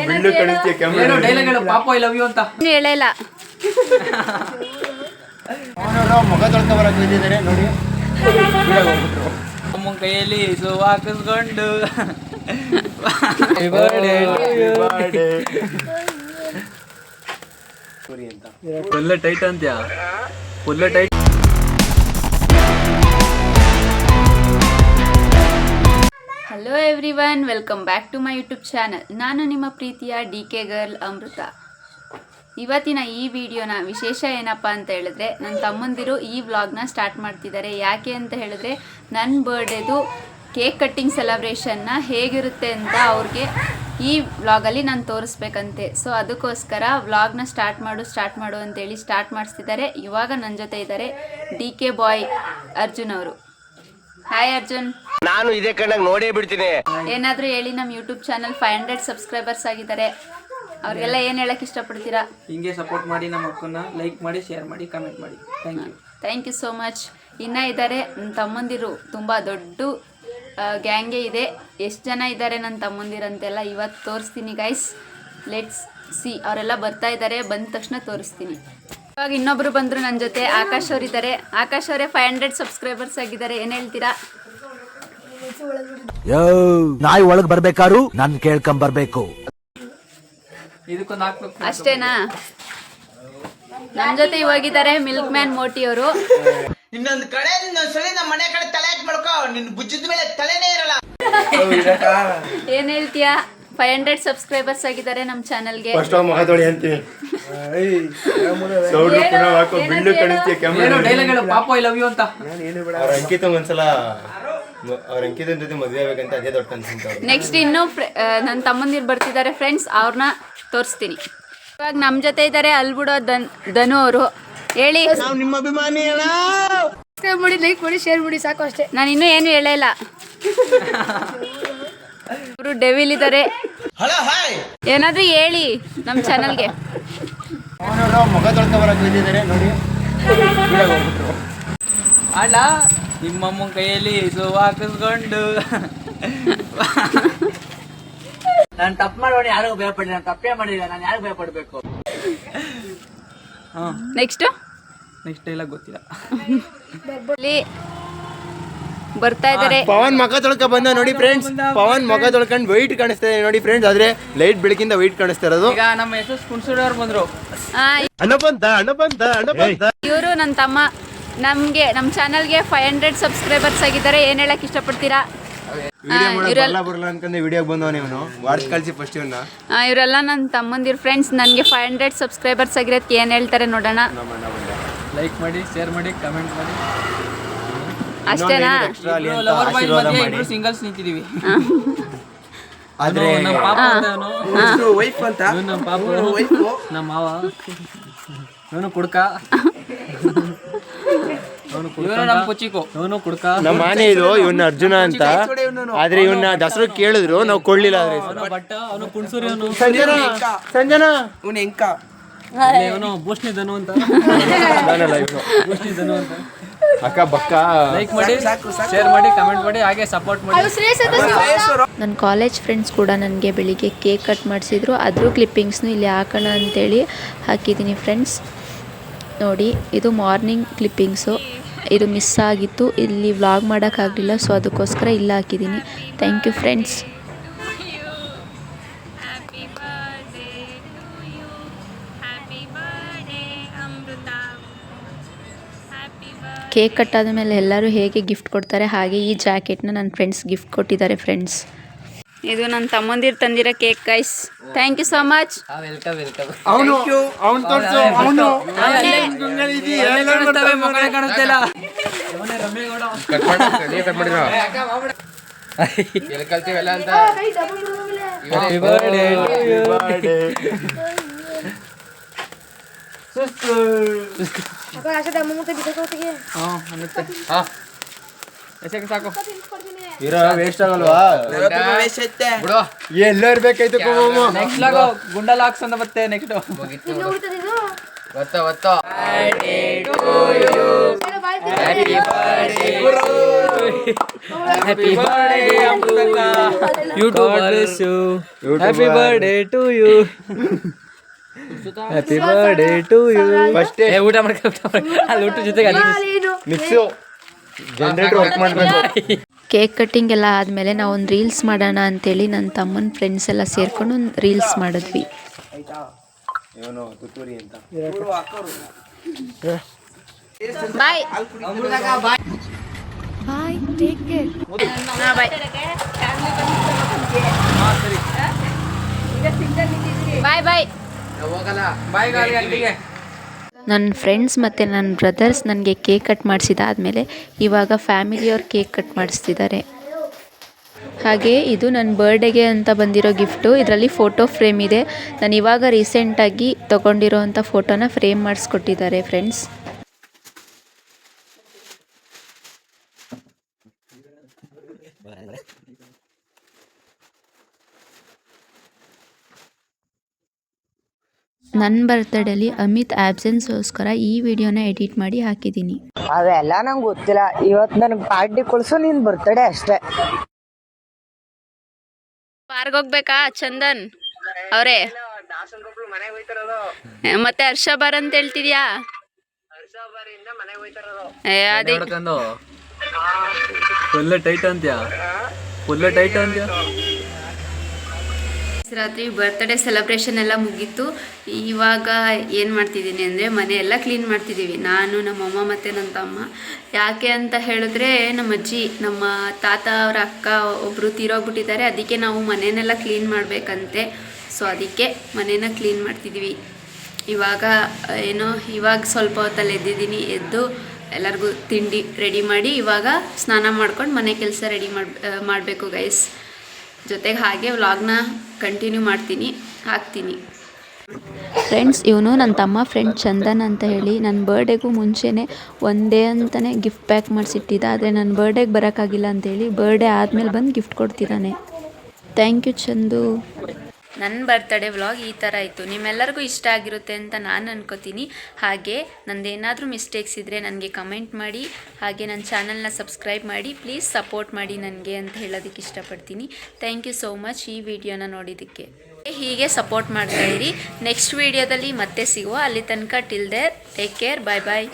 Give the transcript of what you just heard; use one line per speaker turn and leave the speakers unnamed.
Bill ಕಾಣಿಸ್ತೀಯ camera
dialogue ಹೇಳು ಪಾಪ I love you ಅಂತ
ಹೇಳಲ್ಲ
ಅವನು ಮುಖ ತೊಳ್ಕೊ ಬರಕ್ ಬಂದಿದ್ದಾರೆ ನೋಡಿ
ನಮ್ಮ ಕೈಯಲ್ಲಿ ಸೋ ಹಾಕಿಸ್ಕೊಂಡು ಫುಲ್ ಟೈಟ್ ಅಂತ್ಯಾ full tight.
Hello everyone, welcome back to my YouTube channel. ನಾನು ನಿಮ್ಮ ಪ್ರೀತಿಯ DK ಗರ್ಲ್ ಅಮೃತ. ಇವತ್ತಿನ ಈ ವಿಡಿಯೋನ ವಿಶೇಷ ಏನಪ್ಪ ಅಂತ ಹೇಳಿದ್ರೆ, ನನ್ನ ತಮ್ಮಂದಿರು ಈ ವ್ಲಾಗ್ನ ಸ್ಟಾರ್ಟ್ ಮಾಡ್ತಿದ್ದಾರೆ. ಯಾಕೆ ಅಂತ ಹೇಳಿದ್ರೆ, ನನ್ನ ಬರ್ಡೇದು ಕೇಕ್ ಕಟ್ಟಿಂಗ್ ಸೆಲೆಬ್ರೇಷನ್ನ ಹೇಗಿರುತ್ತೆ ಅಂತ ಅವ್ರಿಗೆ ಈ ವ್ಲಾಗಲ್ಲಿ ನಾನು ತೋರಿಸ್ಬೇಕಂತೆ. ಸೊ ಅದಕ್ಕೋಸ್ಕರ ವ್ಲಾಗ್ನ ಸ್ಟಾರ್ಟ್ ಮಾಡು ಅಂತೇಳಿ ಸ್ಟಾರ್ಟ್ ಮಾಡಿಸ್ತಿದ್ದಾರೆ. ಇವಾಗ ನನ್ನ ಜೊತೆ ಇದ್ದಾರೆ DK ಬಾಯ್ ಅರ್ಜುನ್ ಅವರು. ಹಾಯ್ ಅರ್ಜುನ್.
ನಾನು ಇದೇ ಕಣ್ಣಾಗ ನೋಡೇ ಬಿಡ್ತೀನಿ.
ಏನಾದರೂ ಹೇಳಿ, ನಮ್ಮ ಯೂಟ್ಯೂಬ್ ಚಾನಲ್ 500 ಸಬ್ಸ್ಕ್ರೈಬರ್ಸ್ ಆಗಿದ್ದಾರೆ. ಅವ್ರಿಗೆಲ್ಲ ಏನು ಹೇಳಕ್ಕೆ ಇಷ್ಟಪಡ್ತೀರಾ?
ಹಿಂಗೆ ಸಪೋರ್ಟ್ ಮಾಡಿ, ನಮ್ಮ ಅಕ್ಕನ್ನ ಲೈಕ್ ಮಾಡಿ, ಶೇರ್ ಮಾಡಿ, ಕಮೆಂಟ್ ಮಾಡಿ.
Thank you so much. ಇನ್ನೂ ಇದ್ದಾರೆ ನನ್ನ ತಮ್ಮಂದಿರು, ತುಂಬ ದೊಡ್ಡ ಗ್ಯಾಂಗೇ ಇದೆ. ಎಷ್ಟು ಜನ ಇದ್ದಾರೆ ನನ್ನ ತಮ್ಮಂದಿರಂತೆಲ್ಲ ಇವತ್ತು ತೋರಿಸ್ತೀನಿ ಗೈಸ್. Let's see. ಅವರೆಲ್ಲ ಬರ್ತಾ ಇದ್ದಾರೆ, ಬಂದ ತಕ್ಷಣ ತೋರಿಸ್ತೀನಿ. ಇವಾಗ ಇನ್ನೊಬ್ರು ಬಂದರು ನನ್ನ ಜೊತೆ, ಆಕಾಶ್ ಅವ್ರು ಇದ್ದಾರೆ. ಆಕಾಶ್ ಅವರೇ 500 ಸಬ್ಸ್ಕ್ರೈಬರ್ಸ್ ಆಗಿದ್ದಾರೆ, ಏನು ಹೇಳ್ತೀರಾ?
ನಾಯಿ ಒಳಗ್ ಬರ್ಬೇಕಾರು ನನ್ ಕೇಳ್ಕೊಂಬರ್ಬೇಕು.
ಅಷ್ಟೇನಾ? ನನ್ನ ಜೊತೆ ಇವಾಗಿದ್ದಾರೆ ಮಿಲ್ಕ್ ಮ್ಯಾನ್ ಮೋಟಿ ಅವರು.
ಇನ್ನೊಂದು ಕಡೆ ಇನ್ನೊಂದ್ಸಲಿ ನಮ್ಮ ಮನೆ ಕಡೆ ತಲೆ ಹಾಕಿ ಮಾಡ್ಕೋ, ನಿನ್ ಭುಜದ ಮೇಲೆ ತಲೆನೇ ಇರಲ್ಲ.
ಏನ್ ಹೇಳ್ತೀಯಾ? 500 ಸಬ್ಸ್ಕ್ರೈಬರ್ಸ್ ಆಗಿದ್ದಾರೆ ನಮ್ಮ ಚಾನಲ್ಗೆ.
ಫಸ್ಟ್ ಮುಖ ತೊಳಿ ಅಂತೀವಿ. ಸೌಂಡ್ ಪುನಃ ಹಾಕೋ, ಬಿಲ್ಲು ಕಾಣಿಸ್ತೀಯ ಕ್ಯಾಮೆರಾ
ಡೈಲಾಗ್ ಹೇಳು ಪಾಪ ಐ ಲವ್ ಯು ಅಂತ.
ಅವ್ರ ಅಂಕಿತ ಒಂದ್ಸಲ ಅವ್ರ ಅಂಕಿತನ ಜೊತೆ ಮದುವೆ ಆಗ್ಬೇಕಂತ ಅದೇ ದೊಡ್ಡ ಕನ್ಸಂತ.
ನೆಕ್ಸ್ಟ್ ಇನ್ನು ನನ್ನ ತಮ್ಮಂದಿರು ಬರ್ತಿದ್ದಾರೆ ಫ್ರೆಂಡ್ಸ್, ಅವ್ರನ್ನ ತೋರಿಸ್ತೀನಿ. ಇವಾಗ ನಮ್ಮ ಜೊತೆ ಇದ್ದಾರೆ ಅಲ್ಬಿಡೋ ಧನು ಅವರು. ಹೇಳಿ.
ನಾವು ನಿಮ್ಮ ಅಭಿಮಾನಿ ಅಣ್ಣ.
ಸಬ್ಸ್ಕ್ರೈಬ್ ಮಾಡಿ, ಲೈಕ್ ಮಾಡಿ, ಶೇರ್ ಮಾಡಿ, ಸಾಕು ಅಷ್ಟೇ.
ನಾನು ಇನ್ನೂ ಏನು ಹೇಳಿಲ್ಲ. ಅವರು ಡೆವಿಲ್ ಇದ್ದಾರೆ.
Hello hi.
ಏನಾದರೂ ಹೇಳಿ ನಮ್ಮ ಚಾನಲ್ಗೆ.
ಅವನು ಮುಖ ತೊಳ್ಕೊ ಬರಕ್ ಬಂದಿದ್ದಾರೆ ನೋಡಿ.
ಅಲ್ಲ, ನಿಮ್ಮಮ್ಮನ ಕೈಯಲ್ಲಿ ಸೋ ಹಾಕಿಸ್ಕೊಂಡು
ನಾನು ತಪ್ಪು ಮಾಡೋಣ, ಯಾರಿಗೂ ಭಯಪಡಿ. ನಾನು ತಪ್ಪೇ ಮಾಡಿಲ್ಲ, ನಾನು ಯಾರು ಭಯಪಡ್ಬೇಕು?
ನೆಕ್ಸ್ಟ್
ಡೈಲಾಗ್ ಗೊತ್ತಿಲ್ಲ.
ಬರ್ತಾ ಇದ್ದಾರೆ.
ಪವನ್ ಮುಖ ತೊಳ್ಕೊ ಬಂದ ನೋಡಿ ಫ್ರೆಂಡ್ಸ್. ಪವನ್ ಮುಖ ತೊಳ್ಕೊಂಡು ವೈಟ್ ಕಾಣಿಸ್ತಾ ಇದೆ ನೋಡಿ ಫ್ರೆಂಡ್ಸ್. ಆದ್ರೆ ಲೈಟ್ ಬೆಳಕಿಂದ ವೈಟ್ ಕಾಣಿಸ್ತಾ ಇರೋದು.
ಈಗ ನಮ್ಮ ಹೆಸರು ಕುಣ್ಸೂಡವ್ರು ಬಂದ್ರು.
ಇವರು ನನ್ನ ತಮ್ಮ. ನಮಗೆ ನಮ್ಮ ಚಾನಲ್ಗೆ 500 ಸಬ್ಸ್ಕ್ರೈಬರ್ಸ್ ಆಗಿದ್ದಾರೆ. ಏನು ಹೇಳಕ್ ಇಷ್ಟಪಡ್ತೀರಾ?
ಬರಲ್ಲ ಅನ್ಕೊಂಡೆ ವಿಡಿಯೋಗೆ ಬಂದವನೇ ಇವನು. ವಾಟ್ಸ್ ಕಳಿಸಿ ಫಸ್ಟ್ ಇವನ್ನ.
ಇವರೆಲ್ಲ ನನ್ನ ತಮ್ಮಂದಿರು ಫ್ರೆಂಡ್ಸ್. ನನಗೆ 500 ಸಬ್ಸ್ಕ್ರೈಬರ್ಸ್ ಆಗಿರೋದಕ್ಕೆ ಏನು ಹೇಳ್ತಾರೆ ನೋಡೋಣ.
ಲೈಕ್ ಮಾಡಿ, ಶೇರ್ ಮಾಡಿ, ಕಮೆಂಟ್ ಮಾಡಿ.
ಅಷ್ಟೇನಾ?
ಲವರ್ ಬಾಯ್ ಮಧ್ಯೆ ಇಬ್ರು ಸಿಂಗಲ್ಸ್ ನಿಂತಿದೀವಿ.
ಆದ್ರೆ
ನಮ್ಮ ಪಾಪ ಅಂತ ಅವನು
ವೈಫ್ ಅಂತ.
ನಮ್ಮ ಪಾಪ, ನಮ್ಮ ಮಾವ, ಇವನು ಕುಡ್ಕ, ಇವನು ನಮ್ಮ ಕುಚಿಕೋ, ಇವನು ಕುಡ್ಕ.
ನಮ್ಮ ಆನೆ ಇದು. ಇವನ್ನ ಅರ್ಜುನ ಅಂತ. ಆದ್ರೆ ಇವನ್ನ ದಸರು ಕೇಳಿದ್ರು, ನಾವು ಕೊಡ್ಲಿಲ್ಲ. ಆದ್ರೆ
ಬಟ್ ಅವನು ಕುಣ್ಸೂರಿ, ಅವನು
ಸಂಜನಾ
ಇವನು ಎಂಕ,
ಇವನು ಭೂಷಣಿ ಧನು ಅಂತ. ಭೂಷಣಿ ಧನು ಅಂತ.
ಅಕ್ಕ ಬಕ್ಕ.
ಲೈಕ್ ಮಾಡಿ, ಶೇರ್ ಮಾಡಿ, ಕಮೆಂಟ್ ಮಾಡಿ, ಹಾಗೆ ಸಪೋರ್ಟ್ ಮಾಡಿ.
ನನ್ನ ಕಾಲೇಜ್ ಫ್ರೆಂಡ್ಸ್ ಕೂಡ ನನಗೆ ಬೆಳಿಗ್ಗೆ ಕೇಕ್ ಕಟ್ ಮಾಡಿಸಿದ್ರು. ಅದ್ರ ಕ್ಲಿಪ್ಪಿಂಗ್ಸ್ನು ಇಲ್ಲಿ ಹಾಕೋಣ ಅಂತೇಳಿ ಹಾಕಿದ್ದೀನಿ ಫ್ರೆಂಡ್ಸ್. ನೋಡಿ, ಇದು ಮಾರ್ನಿಂಗ್ ಕ್ಲಿಪ್ಪಿಂಗ್ಸು. ಇದು ಮಿಸ್ ಆಗಿತ್ತು, ಇಲ್ಲಿ ವ್ಲಾಗ್ ಮಾಡೋಕ್ಕಾಗಲಿಲ್ಲ. ಸೊ ಅದಕ್ಕೋಸ್ಕರ ಇಲ್ಲಿ ಹಾಕಿದ್ದೀನಿ. Thank you friends. ಕೇಕ್ ಕಟ್ಟಾದ ಮೇಲೆ ಎಲ್ಲರೂ ಹೇಗೆ ಗಿಫ್ಟ್ ಕೊಡ್ತಾರೆ, ಹಾಗೆ ಈ ಜಾಕೆಟ್ನ ನನ್ನ ಫ್ರೆಂಡ್ಸ್ ಗಿಫ್ಟ್ ಕೊಟ್ಟಿದ್ದಾರೆ ಫ್ರೆಂಡ್ಸ್.
ಇದು ನನ್ನ ತಮ್ಮಂದಿರು ತಂದಿರೋ cake guys. Thank you so much.
Welcome welcome.
ಅವನು ತೋರ್ಸು. ಅವನು
ಮಕ್ಕಳೇ ಕಾಣಿಸ್ತಿಲ್ಲ. ಕಲ್ತೀವಲ್ಲ ಅಂತ. Happy birthday. ಸಾಕು
ಇರೋ ವೇಸ್ಟ್ ಆಗಲ್ವಾ? ಎಲ್ಲ ಇರ್ಬೇಕಾಯ್ತು.
ನೆಕ್ಸ್ಟ್ ಲಾಗ್ ಗುಂಡಲ್ ಹಾಕ್ಸ್ ಅಂತ ಬರುತ್ತೆ. ನೆಕ್ಸ್ಟ್ ಹ್ಯಾಪಿ ಬರ್ಡೇ ಅಮೃತಕ್ಕ. God bless you. Happy birthday to you. Happy birthday to you.
First
ಊಟ ಮಾಡ್ಕೊ ಅಲ್ಲಿ ಊಟ ಜೊತೆಗೆ ಅಲ್ಲಿ
ಮಿಕ್ಸು ಜನರೇಟರ್ ವರ್ಕ್ ಮಾಡಬೇಕು.
ಕೇಕ್ ಕಟ್ಟಿಂಗ್ ಎಲ್ಲ ಆದಮೇಲೆ ನಾವು ಒಂದು ರೀಲ್ಸ್ ಮಾಡೋಣ ಅಂತೇಳಿ ನನ್ನ ತಮ್ಮನ ಫ್ರೆಂಡ್ಸ್ ಎಲ್ಲ ಸೇರ್ಕೊಂಡು ಒಂದು ರೀಲ್ಸ್ ಮಾಡಿದ್ವಿ.
ಇವನು ತುತ್ತೂರಿ ಅಂತ.
ಬಾಯ್
ಬಾಯ್ ಟೇಕ್ ಕೇರ್.
ಬಾಯ್ ಬಾಯ್.
ನನ್ನ ಫ್ರೆಂಡ್ಸ್ ಮತ್ತು ನನ್ನ ಬ್ರದರ್ಸ್ ನನಗೆ ಕೇಕ್ ಕಟ್ ಮಾಡಿಸಿದಾದ್ಮೇಲೆ ಇವಾಗ ಫ್ಯಾಮಿಲಿಯವ್ರು ಕೇಕ್ ಕಟ್ ಮಾಡಿಸ್ತಿದ್ದಾರೆ. ಹಾಗೆ ಇದು ನನ್ನ ಬರ್ಡೇಗೆ ಅಂತ ಬಂದಿರೋ ಗಿಫ್ಟು. ಇದರಲ್ಲಿ ಫೋಟೋ ಫ್ರೇಮ್ ಇದೆ. ನಾನು ಇವಾಗ ರೀಸೆಂಟಾಗಿ ತೊಗೊಂಡಿರೋ ಅಂಥ ಫೋಟೋನ ಫ್ರೇಮ್ ಮಾಡಿಸ್ಕೊಟ್ಟಿದ್ದಾರೆ ಫ್ರೆಂಡ್ಸ್. ನನ್ನ ಬರ್ತ್ಡೇಲಿ ಅಮಿತ್ ಆಬ್ಸೆನ್ಸ್ಗೋಸ್ಕರ ಈ ವಿಡಿಯೋನ ಎಡಿಟ್ ಮಾಡಿ ಹಾಕಿದ್ದೀನಿ.
ಅವೆಲ್ಲ ನಂಗೆ ಗೊತ್ತಿಲ್ಲ. ಇವತ್ತು ನನಗೆ ಪಾರ್ಟಿ ಕೊಡ್ಸು, ನಿನ್ ಬರ್ತಡೇ ಅಷ್ಟೇ.
ಪಾರ್ಗ್ ಹೋಗ್ಬೇಕಾ ಚಂದನ್ ಅವರೇ? ಮತ್ತೆ ಹರ್ಷ ಬಾರ್ ಅಂತ ಹೇಳ್ತಿದ್ಯಾ? ಅದೇ
ಫುಲ್ ಟೈಟ್ ಅಂತ್ಯಾ? ಫುಲ್ ಟೈಟ್ ಅಂತ್ಯಾ?
ರಾತ್ರಿ ಬರ್ತ್ಡೇ ಸೆಲೆಬ್ರೇಷನ್ ಎಲ್ಲ ಮುಗೀತು. ಇವಾಗ ಏನು ಮಾಡ್ತಿದ್ದೀನಿ ಅಂದರೆ ಮನೆಯೆಲ್ಲ ಕ್ಲೀನ್ ಮಾಡ್ತಿದ್ದೀವಿ, ನಾನು ನಮ್ಮಮ್ಮ ಮತ್ತು ನನ್ನ ತಮ್ಮ. ಯಾಕೆ ಅಂತ ಹೇಳಿದ್ರೆ ನಮ್ಮ ಅಜ್ಜಿ, ನಮ್ಮ ತಾತ ಅವರ ಅಕ್ಕ ಒಬ್ಬರು ತೀರೋಗ್ಬಿಟ್ಟಿದ್ದಾರೆ. ಅದಕ್ಕೆ ನಾವು ಮನೆಯನ್ನೆಲ್ಲ ಕ್ಲೀನ್ ಮಾಡಬೇಕಂತೆ. ಸೊ ಅದಕ್ಕೆ ಮನೇನ ಕ್ಲೀನ್ ಮಾಡ್ತಿದ್ದೀವಿ. ಇವಾಗ ಸ್ವಲ್ಪ ಹೊತ್ತಲ್ಲಿ ಎದ್ದಿದ್ದೀನಿ. ಎದ್ದು ಎಲ್ಲರಿಗೂ ತಿಂಡಿ ರೆಡಿ ಮಾಡಿ ಇವಾಗ ಸ್ನಾನ ಮಾಡ್ಕೊಂಡು ಮನೆ ಕೆಲಸ ರೆಡಿ ಮಾಡಬೇಕು ಗೈಸ್. ಜೊತೆಗೆ ಹಾಗೆ ವ್ಲಾಗ್ನ ಕಂಟಿನ್ಯೂ ಹಾಕ್ತೀನಿ.
ಫ್ರೆಂಡ್ಸ್, ಇವನು ನನ್ನ ತಮ್ಮ ಫ್ರೆಂಡ್ ಚಂದನ್ ಅಂತ ಹೇಳಿ ನನ್ನ ಬರ್ಡೇಗೂ ಮುಂಚೆನೇ ಒಂದೇ ಅಂತಲೇ ಗಿಫ್ಟ್ ಪ್ಯಾಕ್ ಮಾಡಿಸಿಟ್ಟಿದ್ದ. ಆದರೆ ನನ್ನ ಬರ್ಡೇಗೆ ಬರೋಕ್ಕಾಗಿಲ್ಲ ಅಂತೇಳಿ ಬರ್ಡೇ ಆದಮೇಲೆ ಬಂದು ಗಿಫ್ಟ್ ಕೊಡ್ತಿದ್ದಾನೆ. Thank you Chandu. ನನ್ನ ಬರ್ತ್ಡೇ ವ್ಲಾಗ್ ಈ ಥರ ಇತ್ತು. ನಿಮ್ಮೆಲ್ಲರಿಗೂ ಇಷ್ಟ ಆಗಿರುತ್ತೆ ಅಂತ ನಾನು ಅನ್ಕೋತೀನಿ. ಹಾಗೆ ನಂದೇನಾದರೂ ಮಿಸ್ಟೇಕ್ಸ್ ಇದ್ದರೆ ನನಗೆ ಕಮೆಂಟ್ ಮಾಡಿ. ಹಾಗೆ ನನ್ನ ಚಾನಲ್ನ ಸಬ್ಸ್ಕ್ರೈಬ್ ಮಾಡಿ. ಪ್ಲೀಸ್ ಸಪೋರ್ಟ್ ಮಾಡಿ ನನಗೆ ಅಂತ ಹೇಳೋದಕ್ಕೆ ಇಷ್ಟಪಡ್ತೀನಿ. ಥ್ಯಾಂಕ್ ಯು ಸೋ ಮಚ್ ಈ ವಿಡಿಯೋನ ನೋಡಿದ್ದಕ್ಕೆ. ಹೀಗೆ ಸಪೋರ್ಟ್ ಮಾಡ್ತಾಯಿರಿ. ನೆಕ್ಸ್ಟ್ ವಿಡಿಯೋದಲ್ಲಿ ಮತ್ತೆ ಸಿಗುವ. ಅಲ್ಲಿ ತನಕ till there take care. Bye bye.